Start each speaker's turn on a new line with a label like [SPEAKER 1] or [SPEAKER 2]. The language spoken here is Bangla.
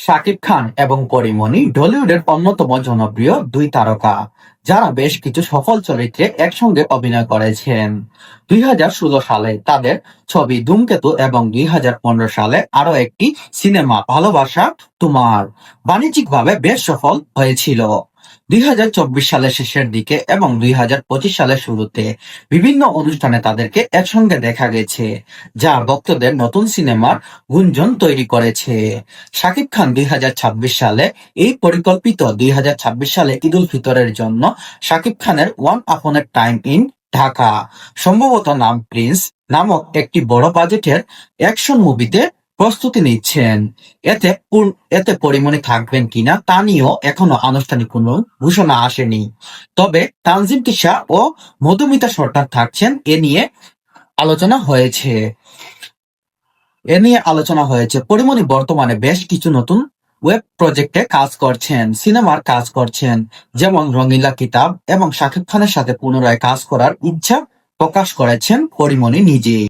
[SPEAKER 1] শাকিব খান এবং পরীমনি ঢলিউডের অন্যতম জনপ্রিয় দুই তারকা, যারা বেশ কিছু সফল চরিত্রে একসঙ্গে অভিনয় করেছেন। 2016 সালে তাদের ছবি ধূমকেতু এবং 2015 সালে আরো একটি সিনেমা ভালোবাসা তোমার বাণিজ্যিকভাবে বেশ সফল হয়েছিল। 2024 সালের শেষের দিকে এবং 2025 সালের শুরুতে বিভিন্ন অনুষ্ঠানে তাদেরকে একসঙ্গে দেখা গেছে, যা ভক্তদের নতুন সিনেমার গুঞ্জন তৈরি করেছে। শাকিব খান 2026 সালে এই পরিকল্পিত 2026 সালে ঈদ উল ফিতরের জন্য শাকিব খানের one upon A time in Dhaka, সম্ভবত নাম প্রিন্স নামক একটি বড় বাজেটের অ্যাকশন মুভিতে প্রস্তুতি নিচ্ছেন। এতে পরিমণি থাকবেন কিনা তা নিয়েও এখনো আনুষ্ঠানিক কোনো ঘোষণা আসেনি। তবে তানজিম তিশা ও মধুমিতা সরকার থাকছেন এ নিয়ে আলোচনা হয়েছে। পরিমণি বর্তমানে বেশ কিছু নতুন ওয়েব প্রজেক্টে কাজ করছেন, সিনেমার কাজ করছেন, যেমন রঙিলা কিতাব, এবং শাকিব খানের সাথে পুনরায় কাজ করার ইচ্ছা প্রকাশ করেছেন পরিমণি নিজেই।